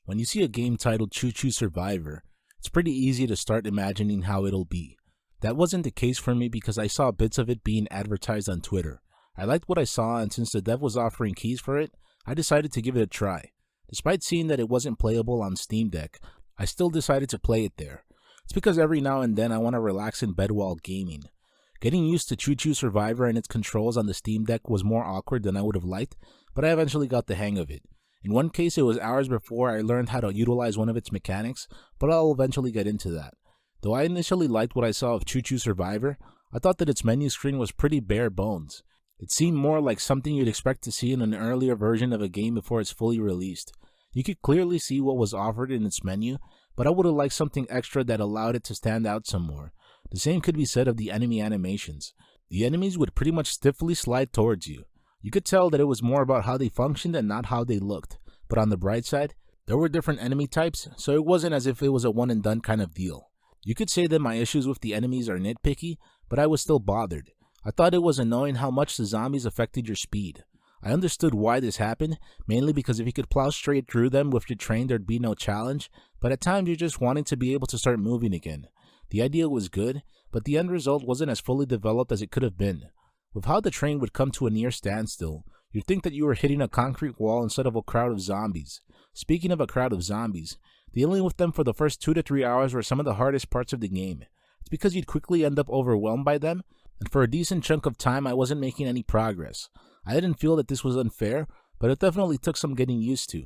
When you see a game titled Choo Choo Survivor, it's pretty easy to start imagining how it'll be. That wasn't the case for me because I saw bits of it being advertised on Twitter. I liked what I saw, and since the dev was offering keys for it, I decided to give it a try. Despite seeing that it wasn't playable on Steam Deck, I still decided to play it there. It's because every now and then I want to relax in bed while gaming. Getting used to Choo Choo Survivor and its controls on the Steam Deck was more awkward than I would have liked, but I eventually got the hang of it. In one case, it was hours before I learned how to utilize one of its mechanics, but I'll eventually get into that. Though I initially liked what I saw of Choo Choo Survivor, I thought that its menu screen was pretty bare bones. It seemed more like something you'd expect to see in an earlier version of a game before it's fully released. You could clearly see what was offered in its menu, but I would have liked something extra that allowed it to stand out some more. The same could be said of the enemy animations. The enemies would pretty much stiffly slide towards you. You could tell that it was more about how they functioned and not how they looked. But on the bright side, there were different enemy types, so it wasn't as if it was a one and done kind of deal. You could say that my issues with the enemies are nitpicky, but I was still bothered. I thought it was annoying how much the zombies affected your speed. I understood why this happened, mainly because if you could plow straight through them with your train there'd be no challenge, but at times you're just wanting to be able to start moving again. The idea was good, but the end result wasn't as fully developed as it could have been. With how the train would come to a near standstill, you'd think that you were hitting a concrete wall instead of a crowd of zombies. Speaking of a crowd of zombies, dealing with them for the first 2 to 3 hours were some of the hardest parts of the game. It's because you'd quickly end up overwhelmed by them, and for a decent chunk of time I wasn't making any progress. I didn't feel that this was unfair, but it definitely took some getting used to.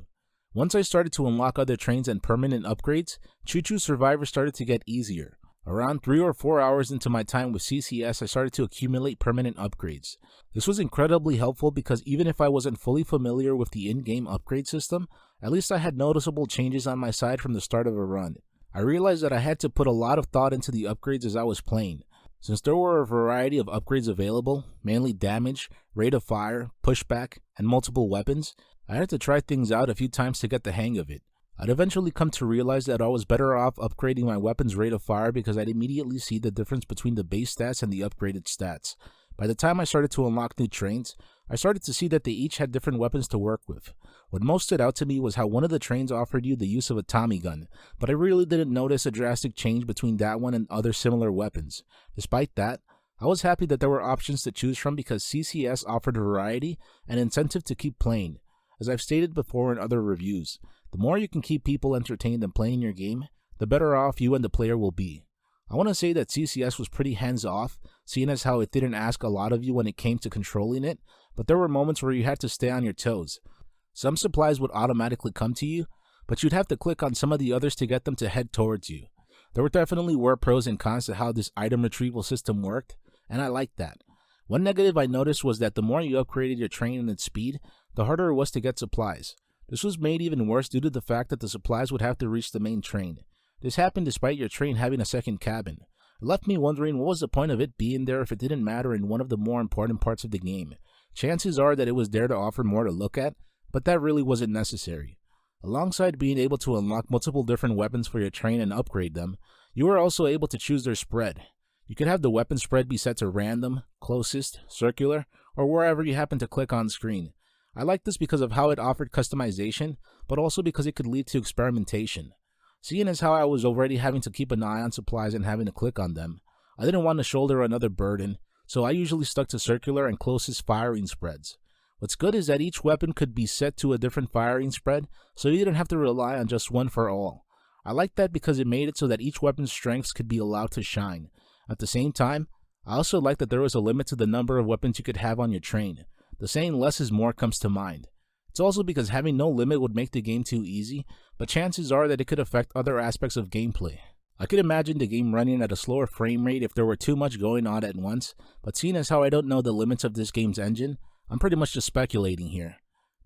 Once I started to unlock other trains and permanent upgrades, Choo Choo Survivor started to get easier. Around 3 or 4 hours into my time with CCS, I started to accumulate permanent upgrades. This was incredibly helpful because even if I wasn't fully familiar with the in-game upgrade system, at least I had noticeable changes on my side from the start of a run. I realized that I had to put a lot of thought into the upgrades as I was playing. Since there were a variety of upgrades available, mainly damage, rate of fire, pushback, and multiple weapons, I had to try things out a few times to get the hang of it. I'd eventually come to realize that I was better off upgrading my weapon's rate of fire because I'd immediately see the difference between the base stats and the upgraded stats. By the time I started to unlock new trains, I started to see that they each had different weapons to work with. What most stood out to me was how one of the trains offered you the use of a Tommy gun, but I really didn't notice a drastic change between that one and other similar weapons. Despite that, I was happy that there were options to choose from because CCS offered variety and incentive to keep playing. As I've stated before in other reviews, the more you can keep people entertained and playing your game, the better off you and the player will be. I want to say that CCS was pretty hands-off, seeing as how it didn't ask a lot of you when it came to controlling it, but there were moments where you had to stay on your toes. Some supplies would automatically come to you, but you'd have to click on some of the others to get them to head towards you. There definitely were pros and cons to how this item retrieval system worked, and I liked that. One negative I noticed was that the more you upgraded your train and its speed, the harder it was to get supplies. This was made even worse due to the fact that the supplies would have to reach the main train. This happened despite your train having a second cabin. It left me wondering what was the point of it being there if it didn't matter in one of the more important parts of the game. Chances are that it was there to offer more to look at, but that really wasn't necessary. Alongside being able to unlock multiple different weapons for your train and upgrade them, you were also able to choose their spread. You could have the weapon spread be set to random, closest, circular, or wherever you happen to click on screen. I liked this because of how it offered customization, but also because it could lead to experimentation. Seeing as how I was already having to keep an eye on supplies and having to click on them, I didn't want to shoulder another burden, so I usually stuck to circular and closest firing spreads. What's good is that each weapon could be set to a different firing spread, so you didn't have to rely on just one for all. I liked that because it made it so that each weapon's strengths could be allowed to shine. At the same time, I also liked that there was a limit to the number of weapons you could have on your train. The saying less is more comes to mind. It's also because having no limit would make the game too easy, but chances are that it could affect other aspects of gameplay. I could imagine the game running at a slower frame rate if there were too much going on at once, but seeing as how I don't know the limits of this game's engine, I'm pretty much just speculating here.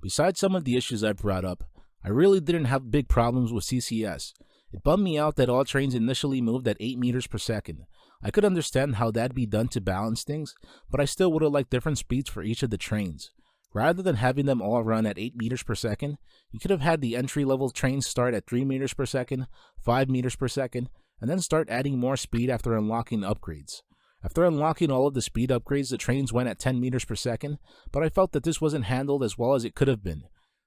Besides some of the issues I've brought up, I really didn't have big problems with CCS. It bummed me out that all trains initially moved at 8 meters per second. I could understand how that'd be done to balance things, but I still would have liked different speeds for each of the trains. Rather than having them all run at 8 meters per second, you could have had the entry-level trains start at 3 meters per second, 5 meters per second, and then start adding more speed after unlocking upgrades. After unlocking all of the speed upgrades, the trains went at 10 meters per second, but I felt that this wasn't handled as well as it could have been.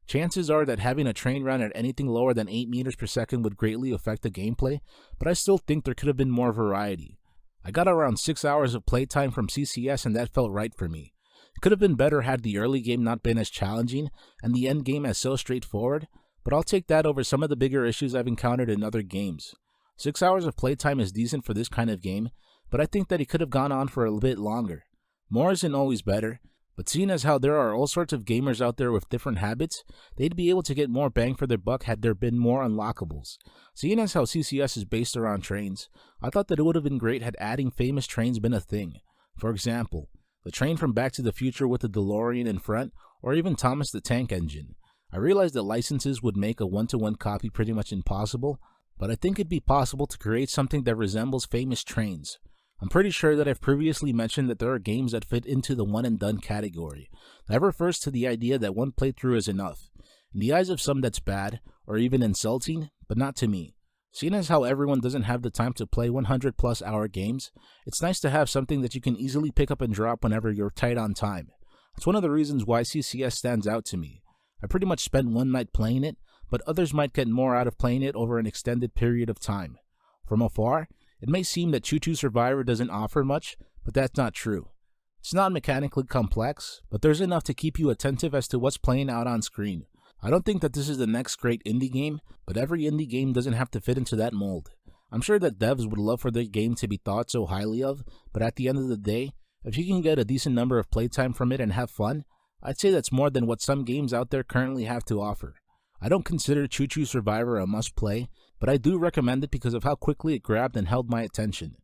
Chances are that having a train run at anything lower than 8 meters per second would greatly affect the gameplay, but I still think there could have been more variety. I got around 6 hours of playtime from CCS and that felt right for me. It could have been better had the early game not been as challenging and the end game as so straightforward, but I'll take that over some of the bigger issues I've encountered in other games. 6 hours of playtime is decent for this kind of game, but I think that it could have gone on for a bit longer. More isn't always better, but seeing as how there are all sorts of gamers out there with different habits, they'd be able to get more bang for their buck had there been more unlockables. Seeing as how CCS is based around trains, I thought that it would have been great had adding famous trains been a thing. For example, the train from Back to the Future with the DeLorean in front, or even Thomas the Tank Engine. I realized that licenses would make a one-to-one copy pretty much impossible, but I think it'd be possible to create something that resembles famous trains. I'm pretty sure that I've previously mentioned that there are games that fit into the one-and-done category. That refers to the idea that one playthrough is enough. In the eyes of some that's bad, or even insulting, but not to me. Seeing as how everyone doesn't have the time to play 100+ hour games, it's nice to have something that you can easily pick up and drop whenever you're tight on time. It's one of the reasons why CCS stands out to me. I pretty much spent one night playing it, but others might get more out of playing it over an extended period of time. From afar, it may seem that Choo Choo Survivor doesn't offer much, but that's not true. It's not mechanically complex, but there's enough to keep you attentive as to what's playing out on screen. I don't think that this is the next great indie game, but every indie game doesn't have to fit into that mold. I'm sure that devs would love for their game to be thought so highly of, but at the end of the day, if you can get a decent number of playtime from it and have fun, I'd say that's more than what some games out there currently have to offer. I don't consider Choo Choo Survivor a must-play, but I do recommend it because of how quickly it grabbed and held my attention.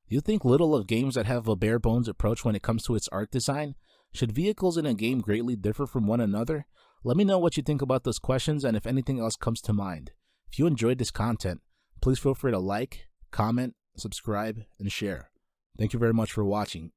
Do you think little of games that have a bare-bones approach when it comes to its art design? Should vehicles in a game greatly differ from one another? Let me know what you think about those questions and if anything else comes to mind. If you enjoyed this content, please feel free to like, comment, subscribe, and share. Thank you very much for watching.